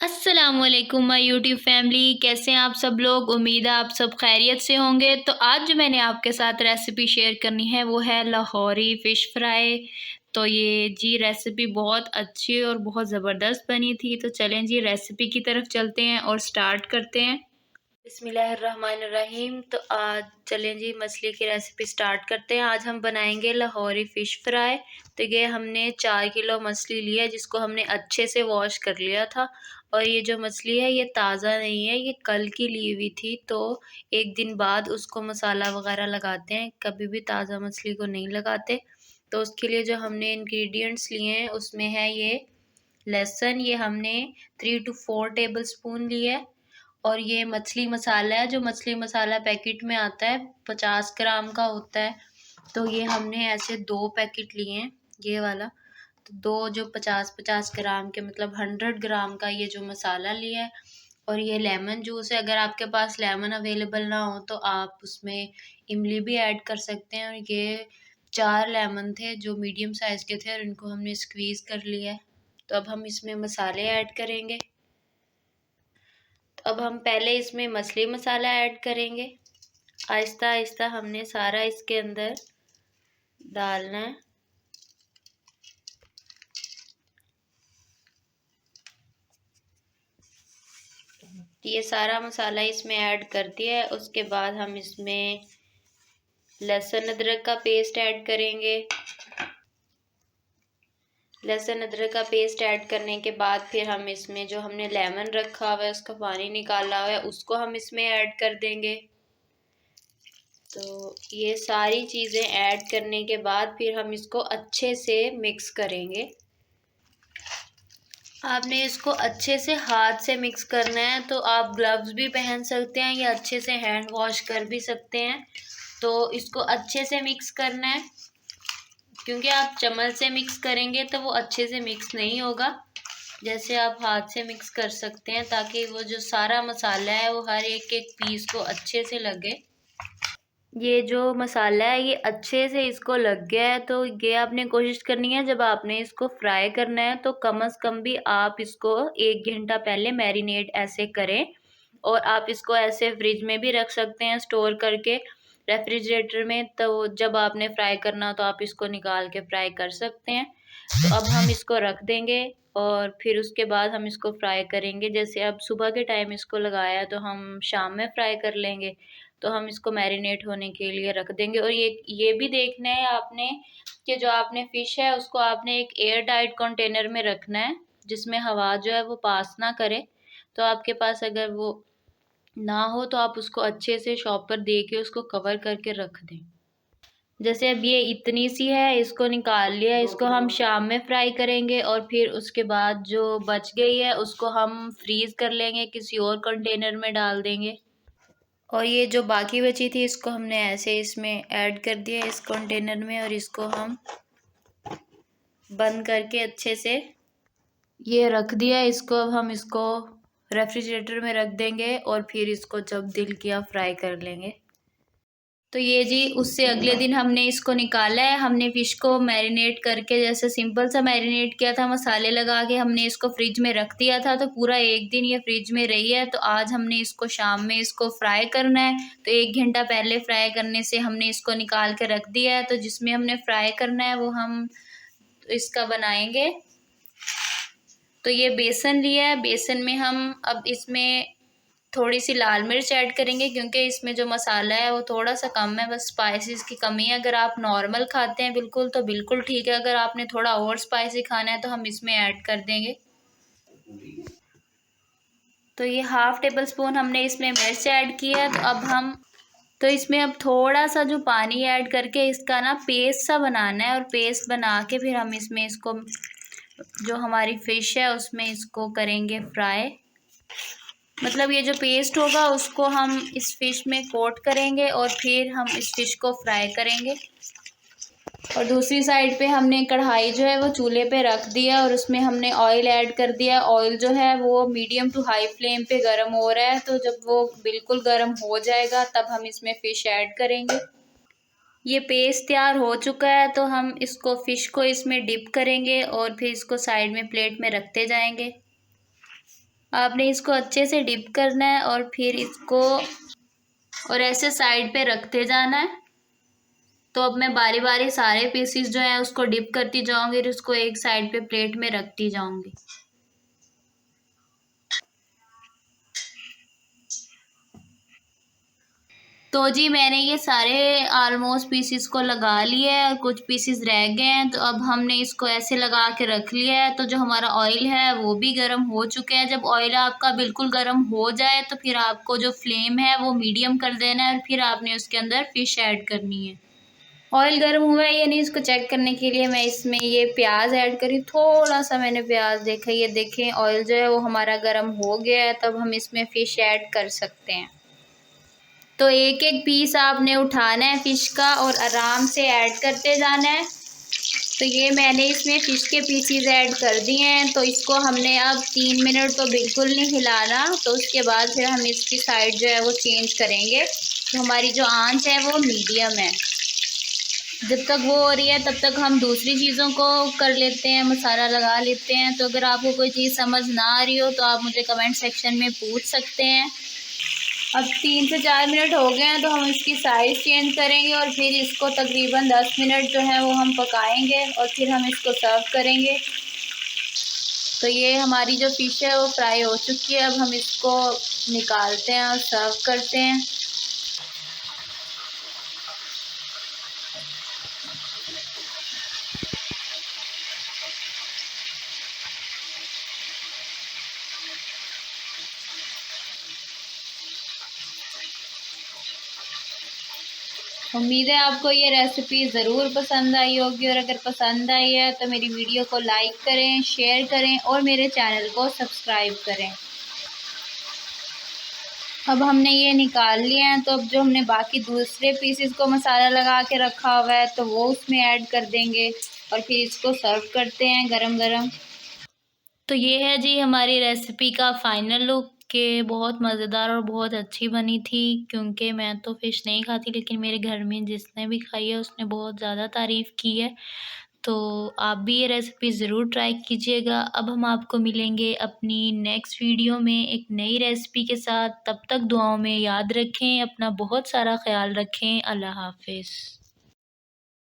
अस्सलामुअलैकुम my YouTube family, कैसे हैं आप सब लोग। उम्मीद है आप सब खैरियत से होंगे। तो आज जो मैंने आपके साथ रेसिपी शेयर करनी है वो है लाहौरी फ़िश फ्राई। तो ये जी रेसिपी बहुत अच्छी और बहुत ज़बरदस्त बनी थी। तो चलें जी रेसिपी की तरफ चलते हैं और स्टार्ट करते हैं। बिस्मिल्लाहिर्रहमानिर्रहीम। तो आज चलें जी मछली की रेसिपी स्टार्ट करते हैं। आज हम बनाएंगे लाहौरी फ़िश फ्राई। तो ये हमने 4 किलो मछली लिया है जिसको हमने अच्छे से वॉश कर लिया था। और ये जो मछली है ये ताज़ा नहीं है, ये कल की ली हुई थी। तो एक दिन बाद उसको मसाला वगैरह लगाते हैं, कभी भी ताज़ा मछली को नहीं लगाते। तो उसके लिए जो हमने इंग्रेडिएंट्स लिए हैं उसमें है ये लहसुन, ये हमने 3 to 4 टेबल स्पून लिए है। और ये मछली मसाला है, जो मछली मसाला पैकेट में आता है 50 ग्राम का होता है। तो ये हमने ऐसे 2 पैकेट लिए हैं, ये वाला। तो 2 जो 50-50 ग्राम के मतलब 100 ग्राम का ये जो मसाला लिया है। और ये लेमन जूस है, अगर आपके पास लेमन अवेलेबल ना हो तो आप उसमें इमली भी ऐड कर सकते हैं। और ये 4 लेमन थे जो मीडियम साइज़ के थे और इनको हमने स्क्वीज़ कर लिया है। तो अब हम इसमें मसाले ऐड करेंगे। तो अब हम पहले इसमें मछली मसाला ऐड करेंगे। आहिस्ता आहिस्ता हमने सारा इसके अंदर डालना है। ये सारा मसाला इसमें ऐड कर दिया है। उसके बाद हम इसमें लहसुन अदरक का पेस्ट ऐड करेंगे। लहसुन अदरक का पेस्ट ऐड करने के बाद फिर हम इसमें जो हमने लेमन रखा हुआ है उसका पानी निकाला हुआ है उसको हम इसमें ऐड कर देंगे। तो ये सारी चीज़ें ऐड करने के बाद फिर हम इसको अच्छे से मिक्स करेंगे। आपने इसको अच्छे से हाथ से मिक्स करना है। तो आप ग्लव्स भी पहन सकते हैं या अच्छे से हैंड वॉश कर भी सकते हैं। तो इसको अच्छे से मिक्स करना है, क्योंकि आप चम्मच से मिक्स करेंगे तो वो अच्छे से मिक्स नहीं होगा। जैसे आप हाथ से मिक्स कर सकते हैं ताकि वो जो सारा मसाला है वो हर एक एक पीस को अच्छे से लगे। ये जो मसाला है ये अच्छे से इसको लग गया है। तो ये आपने कोशिश करनी है, जब आपने इसको फ्राई करना है तो कम से कम भी आप इसको 1 घंटा पहले मैरिनेट ऐसे करें। और आप इसको ऐसे फ्रिज में भी रख सकते हैं स्टोर करके रेफ्रिजरेटर में। तो जब आपने फ्राई करना तो आप इसको निकाल के फ्राई कर सकते हैं। तो अब हम इसको रख देंगे और फिर उसके बाद हम इसको फ्राई करेंगे। जैसे अब सुबह के टाइम इसको लगाया तो हम शाम में फ्राई कर लेंगे। तो हम इसको मैरिनेट होने के लिए रख देंगे। और ये भी देखना है आपने कि जो आपने फ़िश है उसको आपने एक एयर टाइट कंटेनर में रखना है जिसमें हवा जो है वो पास ना करे। तो आपके पास अगर वो ना हो तो आप उसको अच्छे से शॉपर दे के उसको कवर करके रख दें। जैसे अब ये इतनी सी है, इसको निकाल लिया, इसको हम शाम में फ्राई करेंगे। और फिर उसके बाद जो बच गई है उसको हम फ्रीज़ कर लेंगे, किसी और कंटेनर में डाल देंगे। और ये जो बाकी बची थी इसको हमने ऐसे इसमें ऐड कर दिया इस कंटेनर में। और इसको हम बंद करके अच्छे से ये रख दिया। इसको अब हम इसको रेफ्रिजरेटर में रख देंगे और फिर इसको जब दिल किया फ्राई कर लेंगे। तो ये जी उससे अगले दिन हमने इसको निकाला है। हमने फ़िश को मैरिनेट करके जैसे सिंपल सा मैरिनेट किया था, मसाले लगा के हमने इसको फ्रिज में रख दिया था। तो पूरा एक दिन ये फ्रिज में रही है। तो आज हमने इसको शाम में इसको फ्राई करना है। तो 1 घंटा पहले फ्राई करने से हमने इसको निकाल के रख दिया है। तो जिसमें हमने फ्राई करना है वो हम इसका बनाएंगे। तो ये बेसन लिया है, बेसन में हम अब इसमें थोड़ी सी लाल मिर्च ऐड करेंगे, क्योंकि इसमें जो मसाला है वो थोड़ा सा कम है, बस स्पाइसेस की कमी है। अगर आप नॉर्मल खाते हैं बिल्कुल तो बिल्कुल ठीक है, अगर आपने थोड़ा और स्पाइसी खाना है तो हम इसमें ऐड कर देंगे। तो ये हाफ़ टेबल स्पून हमने इसमें मिर्च ऐड किया है। तो इसमें अब थोड़ा सा जो पानी ऐड करके इसका ना पेस्ट सा बनाना है। और पेस्ट बना के फिर हम इसमें इसको जो हमारी फ़िश है उसमें इसको करेंगे फ्राई। मतलब ये जो पेस्ट होगा उसको हम इस फ़िश में कोट करेंगे और फिर हम इस फ़िश को फ्राई करेंगे। और दूसरी साइड पे हमने कढ़ाई जो है वो चूल्हे पे रख दिया और उसमें हमने ऑयल ऐड कर दिया। ऑयल जो है वो मीडियम टू हाई फ्लेम पे गर्म हो रहा है। तो जब वो बिल्कुल गर्म हो जाएगा तब हम इसमें फ़िश ऐड करेंगे। ये पेस्ट तैयार हो चुका है तो हम इसको फ़िश को इसमें डिप करेंगे और फिर इसको साइड में प्लेट में रखते जाएंगे। आपने इसको अच्छे से डिप करना है और फिर इसको और ऐसे साइड पे रखते जाना है। तो अब मैं बारी बारी सारे पीसेस जो है उसको डिप करती जाऊंगी और उसको एक साइड पे प्लेट में रखती जाऊंगी। तो जी मैंने ये सारे ऑलमोस्ट पीसेस को लगा लिया है और कुछ पीसेस रह गए हैं। तो अब हमने इसको ऐसे लगा के रख लिया है। तो जो हमारा ऑयल है वो भी गर्म हो चुका है। जब ऑयल आपका बिल्कुल गर्म हो जाए तो फिर आपको जो फ्लेम है वो मीडियम कर देना है और फिर आपने उसके अंदर फिश ऐड करनी है। ऑयल गर्म हुआ है या नहीं इसको चेक करने के लिए मैं इसमें ये प्याज ऐड करी। थोड़ा सा मैंने प्याज देखा, ये देखें ऑयल जो है वो हमारा गर्म हो गया है। तब हम इसमें फ़िश ऐड कर सकते हैं। तो एक एक पीस आपने उठाना है फ़िश का और आराम से ऐड करते जाना है। तो ये मैंने इसमें फ़िश के पीसीज ऐड कर दिए हैं। तो इसको हमने अब 3 मिनट तो बिल्कुल नहीं हिलाना। तो उसके बाद फिर हम इसकी साइड जो है वो चेंज करेंगे। तो हमारी जो आंच है वो मीडियम है। जब तक वो हो रही है तब तक हम दूसरी चीज़ों को कर लेते हैं, मसाला लगा लेते हैं। तो अगर आपको कोई चीज़ समझ ना आ रही हो तो आप मुझे कमेंट सेक्शन में पूछ सकते हैं। अब 3 से 4 मिनट हो गए हैं तो हम इसकी साइज़ चेंज करेंगे और फिर इसको तकरीबन 10 मिनट जो है वो हम पकाएंगे और फिर हम इसको सर्व करेंगे। तो ये हमारी जो फ़िश है वो फ्राई हो चुकी है। अब हम इसको निकालते हैं और सर्व करते हैं। उम्मीद है आपको ये रेसिपी ज़रूर पसंद आई होगी और अगर पसंद आई है तो मेरी वीडियो को लाइक करें, शेयर करें और मेरे चैनल को सब्सक्राइब करें। अब हमने ये निकाल लिया है। तो अब जो हमने बाकी दूसरे पीसेस को मसाला लगा के रखा हुआ है तो वो उसमें ऐड कर देंगे और फिर इसको सर्व करते हैं गरम गरम। तो ये है जी हमारी रेसिपी का फाइनल लुक कि बहुत मज़ेदार और बहुत अच्छी बनी थी। क्योंकि मैं तो फ़िश नहीं खाती लेकिन मेरे घर में जिसने भी खाई है उसने बहुत ज़्यादा तारीफ़ की है। तो आप भी ये रेसिपी ज़रूर ट्राई कीजिएगा। अब हम आपको मिलेंगे अपनी नेक्स्ट वीडियो में एक नई रेसिपी के साथ। तब तक दुआओं में याद रखें, अपना बहुत सारा ख़्याल रखें। अल्लाह हाफ़िज़।